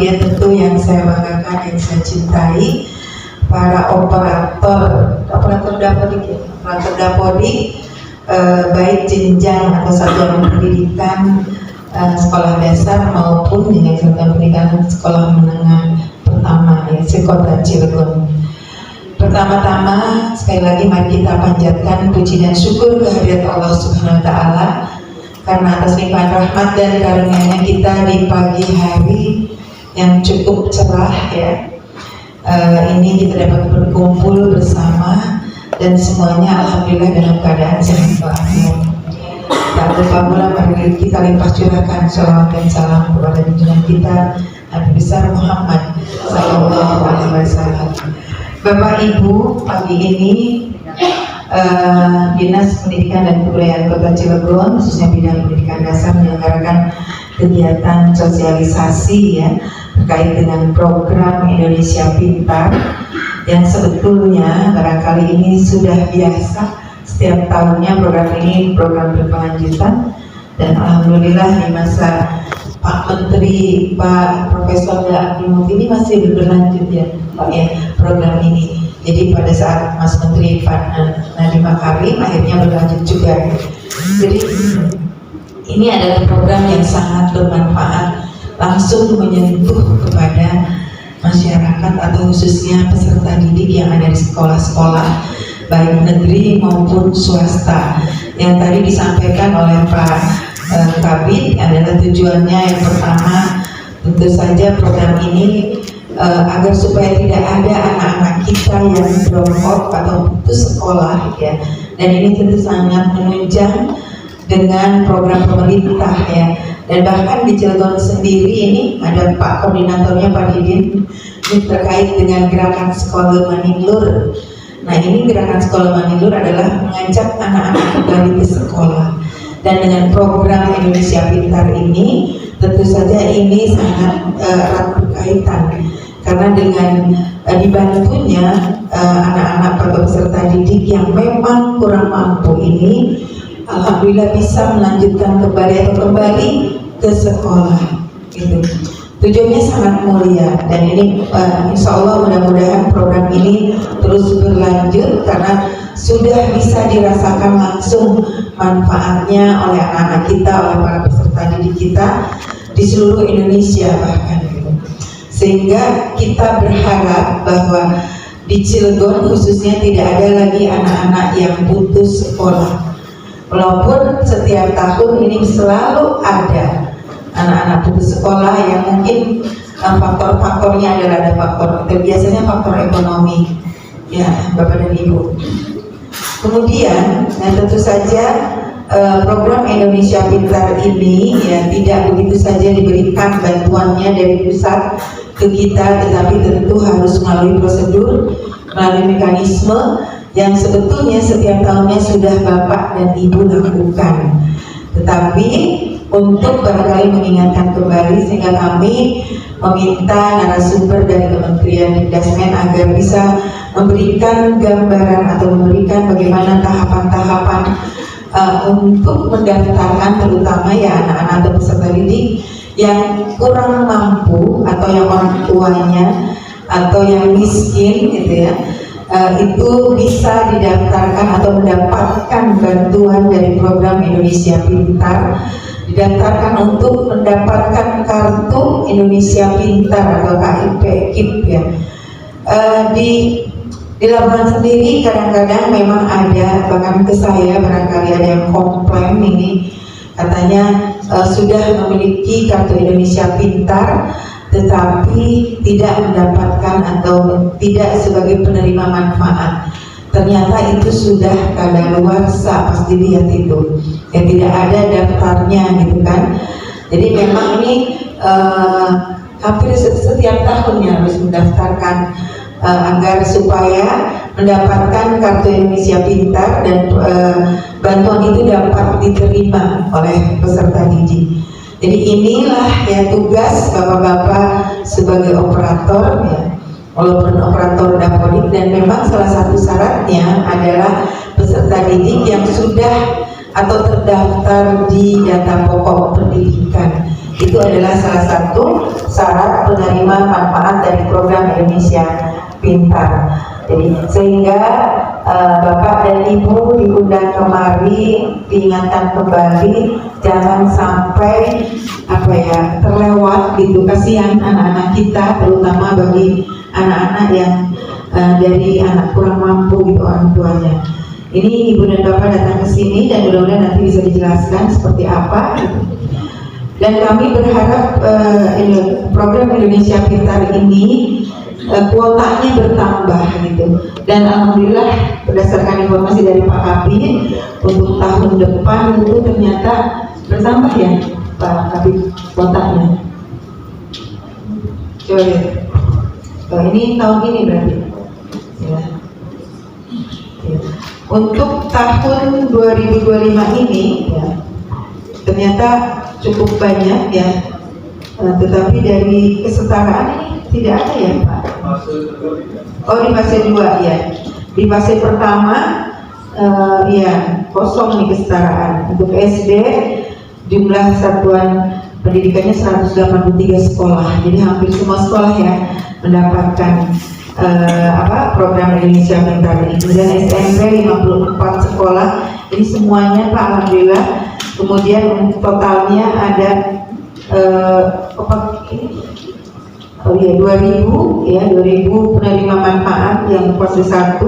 Dia tentu yang saya banggakan, yang saya cintai, para operator dapodik, baik jenjang atau satuan pendidikan sekolah dasar maupun jenjang satuan pendidikan sekolah menengah pertama sekota Cilegon. Pertama-tama sekali lagi mari kita panjatkan puji dan syukur kehadirat Allah Subhanahu wa Ta'ala karena atas limpahan rahmat dan karunia-Nya kita di pagi hari yang cukup cerah ini kita dapat berkumpul bersama dan semuanya alhamdulillah dalam keadaan sehat walafiat. Tak lupa pula mari kita limpah curahkan sholawat dan salam kepada junjungan kita Nabi besar Muhammad sallallahu alaihi wasallam. Bapak Ibu, pagi ini Dinas Pendidikan dan Kebudayaan Kota Cilegon khususnya bidang pendidikan dasar menyelenggarakan kegiatan sosialisasi terkait dengan program Indonesia Pintar yang sebetulnya barangkali ini sudah biasa setiap tahunnya program ini program berkelanjutan dan alhamdulillah di masa Pak Menteri Pak Profesor Abdul Muti ini masih berlanjut Pak program ini. Jadi pada saat Mas Menteri Pak Nadiem Makarim akhirnya berlanjut juga. Jadi ini adalah program yang sangat bermanfaat, langsung menyentuh kepada masyarakat atau khususnya peserta didik yang ada di sekolah-sekolah baik negeri maupun swasta. Yang tadi disampaikan oleh Pak Kabid adalah tujuannya yang pertama tentu saja program ini agar supaya tidak ada anak-anak kita yang drop out atau putus sekolah dan ini tentu sangat menunjang dengan program pemerintah dan bahkan di Cilegon sendiri ini ada Pak Koordinatornya Pak Didin ini terkait dengan gerakan Sekolah Manilur. Nah ini gerakan Sekolah Manilur adalah mengajak anak-anak kembali ke sekolah dan dengan program Indonesia Pintar ini tentu saja ini sangat erat berkaitan karena dengan dibantunya anak-anak atau peserta didik yang memang kurang mampu ini alhamdulillah bisa melanjutkan kembali ke sekolah gitu. Tujuannya sangat mulia dan ini insya Allah mudah-mudahan program ini terus berlanjut karena sudah bisa dirasakan langsung manfaatnya oleh anak-anak kita, oleh para peserta didik kita di seluruh Indonesia bahkan gitu. Sehingga kita berharap bahwa di Cilegon khususnya tidak ada lagi anak-anak yang putus sekolah. Walaupun setiap tahun ini selalu ada anak-anak putus sekolah yang mungkin faktor-faktornya adalah ada faktor biasanya faktor ekonomi Bapak dan Ibu. Kemudian tentu saja program Indonesia Pintar ini tidak begitu saja diberikan bantuannya dari pusat ke kita, tetapi tentu harus melalui prosedur, melalui mekanisme yang sebetulnya setiap tahunnya sudah Bapak dan Ibu lakukan. Tetapi untuk barangkali mengingatkan kembali sehingga kami meminta narasumber dari Kementerian Dikdasmen agar bisa memberikan gambaran atau memberikan bagaimana tahapan-tahapan untuk mendaftarkan terutama anak-anak atau peserta didik yang kurang mampu atau yang orang tuanya atau yang miskin itu bisa didaftarkan atau mendapatkan bantuan dari program Indonesia Pintar, didaftarkan untuk mendapatkan kartu Indonesia Pintar atau KIP di Labuan sendiri kadang-kadang memang ada, bahkan ke saya barangkali ada yang komplain ini katanya sudah memiliki kartu Indonesia Pintar tetapi tidak mendapatkan atau tidak sebagai penerima manfaat. Ternyata itu sudah kadaluarsa pas dilihat itu tidak ada daftarnya gitu kan. Jadi memang ini hampir setiap tahunnya harus mendaftarkan agar supaya mendapatkan kartu Indonesia Pintar dan bantuan itu dapat diterima oleh peserta didik. Jadi inilah tugas bapak-bapak sebagai operator walaupun operator dapodik, dan memang salah satu syaratnya adalah peserta didik yang sudah atau terdaftar di data pokok pendidikan. Itu adalah salah satu syarat penerima manfaat dari program Indonesia Pintar. Jadi sehingga Bapak dan Ibu diundang kemari, diingatkan kembali, jangan sampai terlewat gitu. Kasihan anak-anak kita, terutama bagi anak-anak yang dari anak kurang mampu gitu orang tuanya. Ini Ibu dan Bapak datang ke sini dan mudah-mudahan nanti bisa dijelaskan seperti apa gitu. Dan kami berharap program Indonesia Pintar ini kuotanya bertambah gitu. Dan alhamdulillah berdasarkan informasi dari Pak Kabid untuk tahun depan itu ternyata bertambah ya Pak Kabid kuotanya. Coba lihat. Oh, ini tahun ini berarti. Ya. Ya. Untuk tahun 2025 ini ya, ternyata cukup banyak ya, tetapi dari kesetaraan ini tidak ada ya Pak. Oh, di fase 2 ya. Di fase pertama ya kosong nih kesetaraan. Untuk SD jumlah satuan pendidikannya 183 sekolah. Jadi hampir semua sekolah ya mendapatkan program Indonesia Pintar ini. Kemudian SMP 54 sekolah. Ini semuanya Pak alhamdulillah. Kemudian totalnya ada 2000 penerima manfaat yang fase 1,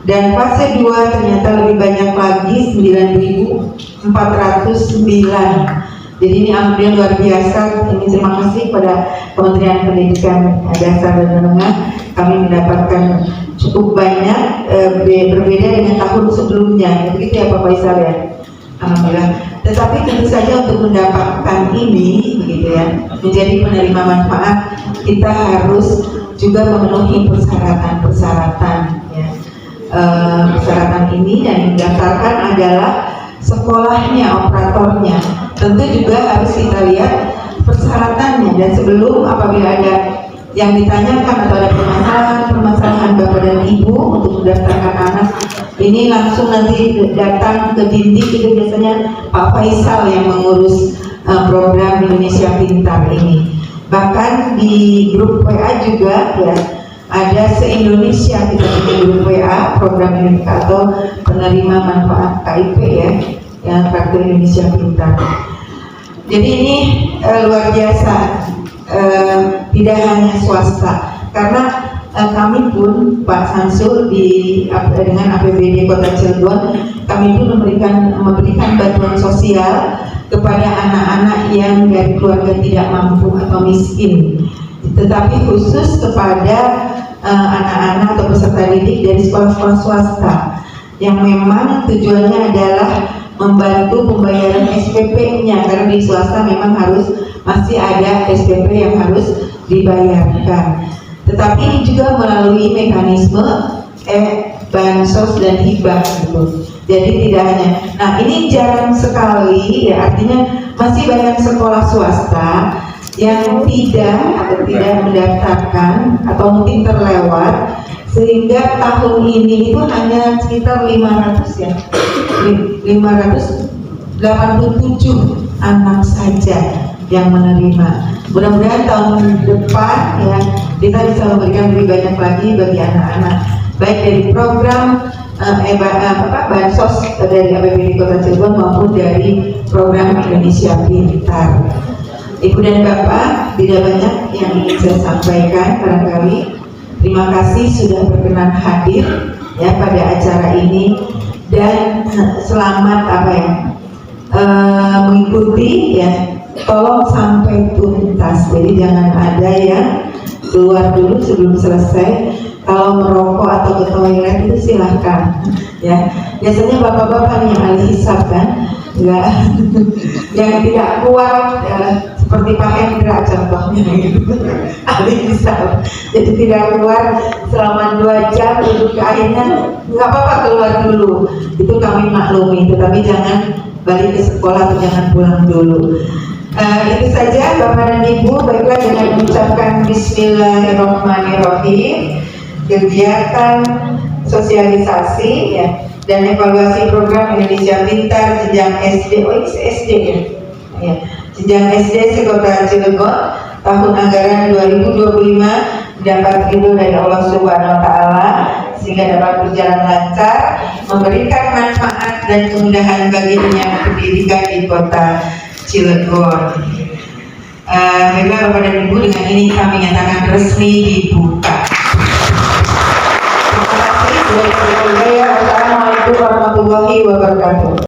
dan fase 2 ternyata lebih banyak lagi 9.409. Jadi ini alhamdulillah luar biasa. Ini terima kasih kepada Kementerian Pendidikan Dasar dan Menengah, kami mendapatkan cukup banyak, berbeda dengan tahun sebelumnya. Begitu ya Pak Faisal ya. Alhamdulillah. Tetapi tentu saja untuk mendapatkan ini, begitu ya, menjadi penerima manfaat, kita harus juga memenuhi persyaratan-persyaratan. Ya. Persyaratan ini yang didaftarkan adalah sekolahnya, operatornya. Tentu juga harus kita lihat persyaratannya, dan sebelum apabila ada yang ditanyakan atau ada permasalahan Bapak dan Ibu untuk mendaftarkan anak, ini langsung nanti datang ke dinding. Itu biasanya Pak Faisal yang mengurus program Indonesia Pintar ini. Bahkan di grup WA juga ya ada se-Indonesia, kita punya grup WA program Indonesia atau penerima manfaat KIP ya, yang Kartu Indonesia Pintar. Jadi ini luar biasa. Tidak hanya swasta, karena kami pun Pak Samsul dengan APBD Kota Cilegon, kami pun memberikan bantuan sosial kepada anak-anak yang dari keluarga tidak mampu atau miskin, tetapi khusus kepada anak-anak atau peserta didik dari sekolah-sekolah swasta yang memang tujuannya adalah membantu pembayaran SPP-nya, karena di swasta memang masih ada SPP yang harus dibayarkan. Tetapi ini juga melalui mekanisme bansos dan hibah gitu. Jadi tidak hanya, nah ini jarang sekali ya, artinya masih banyak sekolah swasta yang tidak mendaftarkan atau mungkin terlewat, sehingga tahun ini itu hanya sekitar 587 anak saja yang menerima. Mudah-mudahan tahun depan ya kita bisa memberikan lebih banyak lagi bagi anak-anak, baik dari program bansos dari APBD Kota Cilegon maupun dari program Indonesia Pintar. Ibu dan Bapak, tidak banyak yang ingin saya sampaikan barangkali. Terima kasih sudah berkenan hadir ya pada acara ini, dan selamat mengikuti ya. Tolong sampai tuntas, jadi jangan ada yang keluar dulu sebelum selesai. Kalau merokok atau ke toilet itu silahkan ya. Biasanya bapak-bapak yang ahli hisab kan, yang tidak kuat seperti Pak Hendra contohnya gitu, ahli hisab. Jadi tidak keluar selama 2 jam, duduk ke akhirnya nggak apa-apa keluar dulu. Itu kami maklumi, tetapi jangan balik ke sekolah atau jangan pulang dulu. Itu saja Bapak dan Ibu. Baiklah, dengan mengucapkan Bismillahirrahmanirrahim, kegiatan sosialisasi ya, dan evaluasi program Indonesia Pintar jenjang SD, ini SD ya, Jenjang SD sekota Cilegon tahun anggaran 2025 dapat ridho dari Allah Subhanahu wa Ta'ala sehingga dapat berjalan lancar, memberikan manfaat dan kemudahan bagi dunia pendidikan di kota Cilegon. Baiklah Bapak dan Ibu, dengan ini kami nyatakan resmi dibuka. Terima kasih. Assalamualaikum warahmatullahi wabarakatuh.